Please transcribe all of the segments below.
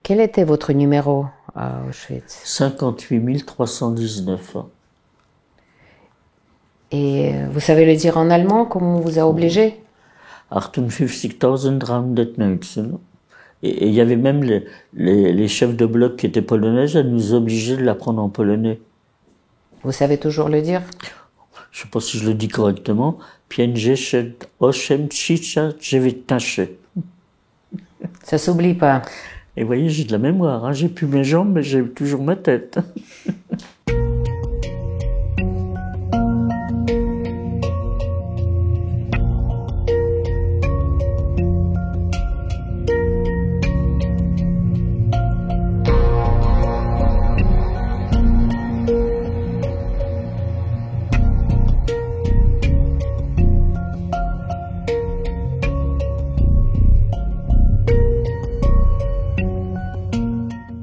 Quel était votre numéro à Auschwitz? 58 319. Et vous savez le dire en allemand, comme on vous a obligé? 58.319. Et il y avait même les chefs de bloc qui étaient polonaises, elles nous obligeaient de l'apprendre en polonais. Vous savez toujours le dire? Je sais pas si je le dis correctement. 5-8-19. Ça s'oublie pas. Et vous voyez, j'ai de la mémoire, hein. J'ai plus mes jambes, mais j'ai toujours ma tête.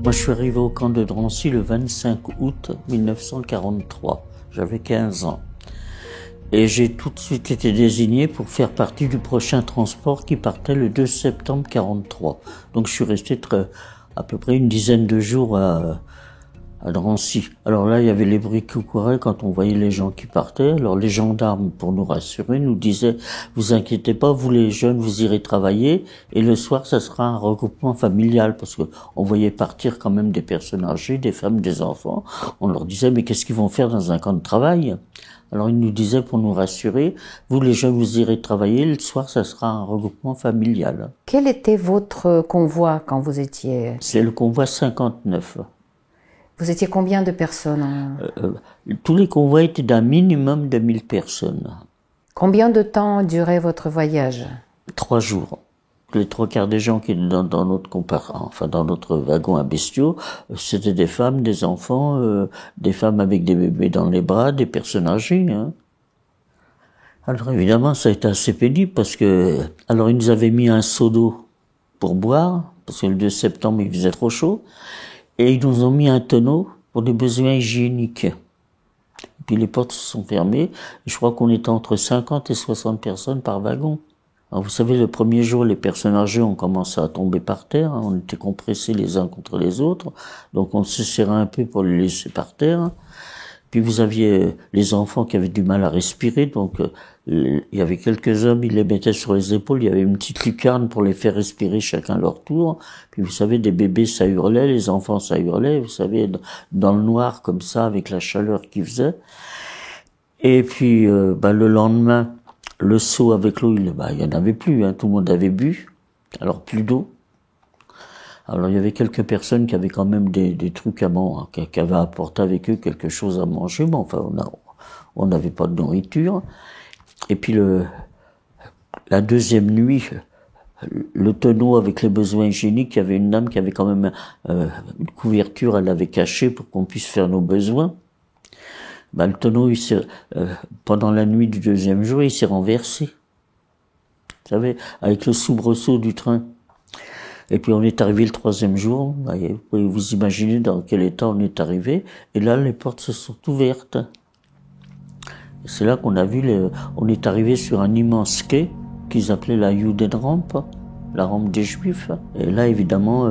Moi, je suis arrivé au camp de Drancy le 25 août 1943. J'avais 15 ans. Et j'ai tout de suite été désigné pour faire partie du prochain transport qui partait le 2 septembre 1943. Donc, je suis resté à peu près une dizaine de jours à Drancy. Alors là, il y avait les bruits qui couraient quand on voyait les gens qui partaient. Alors les gendarmes, pour nous rassurer, nous disaient « Vous inquiétez pas, vous les jeunes, vous irez travailler et le soir, ça sera un regroupement familial. » Parce que on voyait partir quand même des personnes âgées, des femmes, des enfants. On leur disait « Mais qu'est-ce qu'ils vont faire dans un camp de travail ?» Alors ils nous disaient pour nous rassurer « Vous les jeunes, vous irez travailler, le soir, ça sera un regroupement familial. » Quel était votre convoi quand vous étiez... C'est le convoi 59. Vous étiez combien de personnes? Tous les convois étaient d'un minimum de 1000 personnes. Combien de temps durait votre voyage? 3 jours. Les 3/4 des gens qui étaient dans notre wagon à bestiaux, c'était des femmes, des enfants, des femmes avec des bébés dans les bras, des personnes âgées, hein. Alors évidemment, ça a été assez pénible parce que, alors ils nous avaient mis un seau d'eau pour boire, parce que le 2 septembre il faisait trop chaud. Et ils nous ont mis un tonneau pour des besoins hygiéniques. Et puis les portes se sont fermées. Et je crois qu'on était entre 50 et 60 personnes par wagon. Alors vous savez, le premier jour, les personnes âgées ont commencé à tomber par terre. On était compressés les uns contre les autres. Donc on se serrait un peu pour les laisser par terre. Puis vous aviez les enfants qui avaient du mal à respirer. Donc il y avait quelques hommes, ils les mettaient sur les épaules. Il y avait une petite lucarne pour les faire respirer chacun leur tour. Puis vous savez, des bébés, ça hurlait, les enfants, ça hurlait. Vous savez, dans le noir comme ça, avec la chaleur qu'il faisait. Et puis le lendemain, le seau avec l'eau, il y en avait plus, hein, tout le monde avait bu. Alors plus d'eau. Alors il y avait quelques personnes qui avaient quand même des trucs à manger, qui avaient apporté avec eux quelque chose à manger, mais enfin on n'avait pas de nourriture. Et puis la deuxième nuit, le tonneau avec les besoins hygiéniques, il y avait une dame qui avait quand même une couverture, elle l'avait cachée pour qu'on puisse faire nos besoins. Le tonneau, pendant la nuit du deuxième jour, il s'est renversé. Vous savez, avec le soubresaut du train. Et puis on est arrivé le 3e jour, vous pouvez vous imaginer dans quel état on est arrivé, et là les portes se sont ouvertes. C'est là qu'on a vu, on est arrivé sur un immense quai qu'ils appelaient la Judenrampe, la rampe des Juifs. Et là évidemment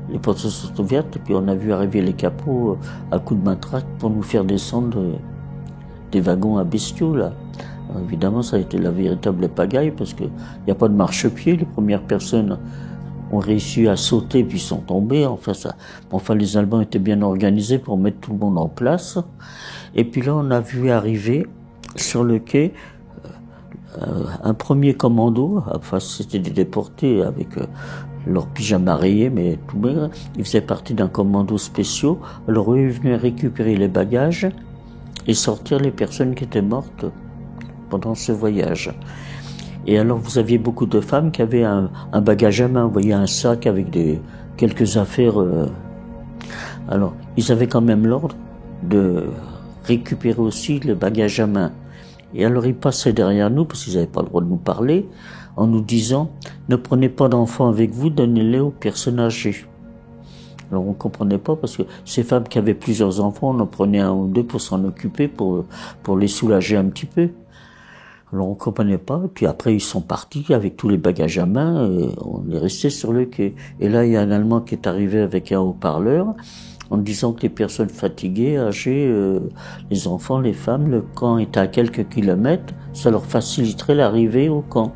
les portes se sont ouvertes, et puis on a vu arriver les capots à coups de matraque pour nous faire descendre des wagons à bestiaux là. Alors, évidemment ça a été la véritable pagaille, parce que il n'y a pas de marchepied, les premières personnes ont réussi à sauter puis sont tombés. Enfin, les Allemands étaient bien organisés pour mettre tout le monde en place. Et puis là, on a vu arriver sur le quai un premier commando. Enfin, c'était des déportés avec leur pyjama rayé, mais tout maigre. Ils faisaient partie d'un commando spécial. Alors eux, ils venaient récupérer les bagages et sortir les personnes qui étaient mortes pendant ce voyage. Et alors, vous aviez beaucoup de femmes qui avaient un bagage à main, vous voyez, un sac avec quelques affaires. Alors, ils avaient quand même l'ordre de récupérer aussi le bagage à main. Et alors, ils passaient derrière nous, parce qu'ils n'avaient pas le droit de nous parler, en nous disant « Ne prenez pas d'enfants avec vous, donnez-les aux personnes âgées ». Alors, on comprenait pas, parce que ces femmes qui avaient plusieurs enfants, on en prenait un ou deux pour s'en occuper, pour les soulager un petit peu. Alors on comprenait pas, et puis après ils sont partis avec tous les bagages à main, et on est resté sur le quai. Et là il y a un Allemand qui est arrivé avec un haut-parleur, en disant que les personnes fatiguées, âgées, les enfants, les femmes, le camp était à quelques kilomètres, ça leur faciliterait l'arrivée au camp.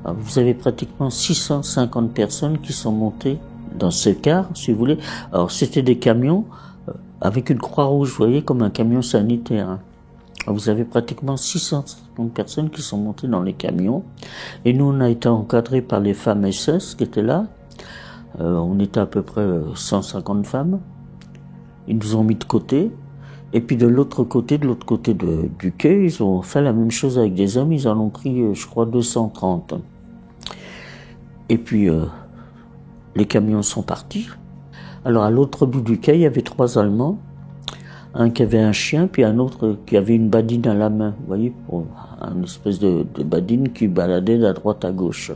Alors, vous avez pratiquement 650 personnes qui sont montées dans ce car, si vous voulez. Alors c'était des camions avec une croix rouge, vous voyez, comme un camion sanitaire. Hein. Alors, vous avez pratiquement 650 personnes qui sont montées dans les camions. Et nous, on a été encadrés par les femmes SS qui étaient là. On était à peu près 150 femmes. Ils nous ont mis de côté. Et puis de l'autre côté du quai, ils ont fait la même chose avec des hommes. Ils en ont pris, je crois, 230. Et puis, les camions sont partis. Alors, à l'autre bout du quai, il y avait 3 Allemands. Un qui avait un chien, puis un autre qui avait une badine à la main. Vous voyez, une espèce de badine qui baladait de droite à gauche.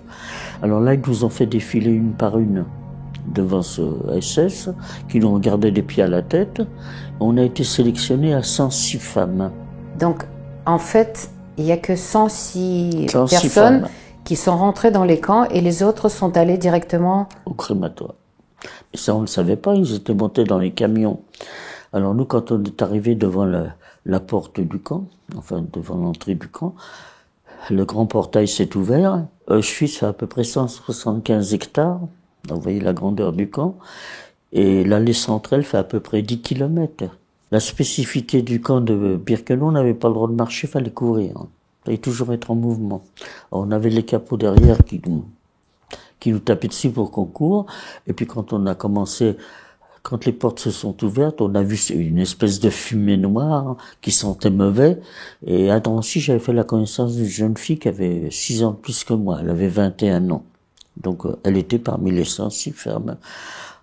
Alors là, ils nous ont fait défiler une par une devant ce SS, qui nous regardait des pieds à la tête. On a été sélectionnés à 106 femmes. Donc, en fait, il n'y a que 106 106 personnes femmes qui sont rentrées dans les camps et les autres sont allés directement au crématoire. Et ça, on ne le savait pas, ils étaient montés dans les camions. Alors nous, quand on est arrivé devant la porte du camp, enfin devant l'entrée du camp, le grand portail s'est ouvert. Auschwitz fait à peu près 175 hectares. Donc, vous voyez la grandeur du camp. Et l'allée centrale fait à peu près 10 kilomètres. La spécificité du camp de Birkenau, on n'avait pas le droit de marcher, il fallait courir. Il fallait toujours être en mouvement. Alors, on avait les capots derrière qui nous tapaient dessus pour qu'on court. Et puis quand on a commencé, quand les portes se sont ouvertes, on a vu une espèce de fumée noire qui sentait mauvais. Et à Drancy, j'avais fait la connaissance d'une jeune fille qui avait 6 ans de plus que moi. Elle avait 21 ans. Donc, elle était parmi les 106 femmes.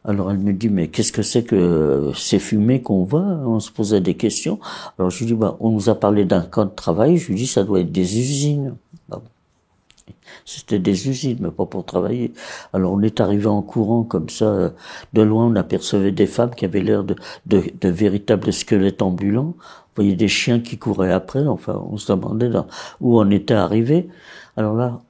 Alors, elle me dit, mais qu'est-ce que c'est que ces fumées qu'on voit? On se posait des questions. Alors, je lui dis, on nous a parlé d'un camp de travail. Je lui dis, ça doit être des usines. C'était des usines, mais pas pour travailler. Alors, on est arrivé en courant comme ça. De loin, on apercevait des femmes qui avaient l'air de véritables squelettes ambulants. Vous voyez des chiens qui couraient après. Enfin, on se demandait où on était arrivé. Alors là,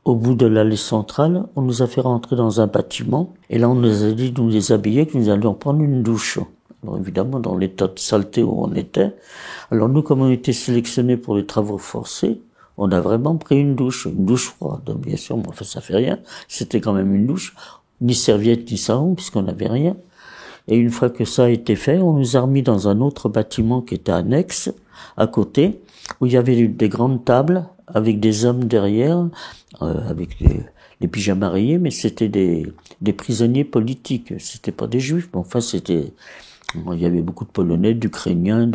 au bout de l'allée centrale, on nous a fait rentrer dans un bâtiment. Et là, on nous a dit de nous déshabiller, que nous allions prendre une douche. Alors évidemment, dans l'état de saleté où on était. Alors nous, comme on était sélectionnés pour les travaux forcés, on a vraiment pris une douche froide. Donc, bien sûr, mais enfin, ça fait rien. C'était quand même une douche. Ni serviette, ni savon, puisqu'on n'avait rien. Et une fois que ça a été fait, on nous a remis dans un autre bâtiment qui était annexe, à côté, où il y avait des grandes tables avec des hommes derrière, avec les pyjamas rayés, mais c'était des prisonniers politiques. C'était pas des juifs, mais enfin il y avait beaucoup de Polonais, d'Ukrainiens,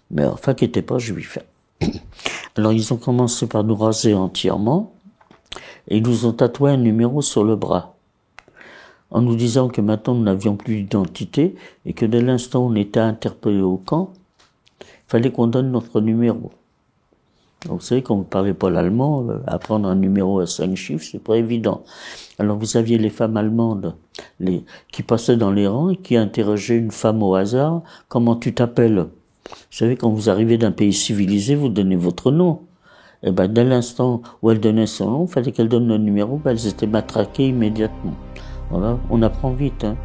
mais qui n'étaient pas juifs. Alors ils ont commencé par nous raser entièrement, et ils nous ont tatoué un numéro sur le bras, en nous disant que maintenant nous n'avions plus d'identité, et que dès l'instant où on était interpellé au camp, il fallait qu'on donne notre numéro. Donc vous savez, quand vous parlez pas l'allemand, apprendre un numéro à 5 chiffres, c'est pas évident. Alors vous aviez les femmes allemandes qui passaient dans les rangs et qui interrogeaient une femme au hasard, comment tu t'appelles? Vous savez, quand vous arrivez d'un pays civilisé, vous donnez votre nom. Et dès l'instant où elle donnait son nom, il fallait qu'elle donne le numéro, elles étaient matraquées immédiatement. Voilà, on apprend vite, hein.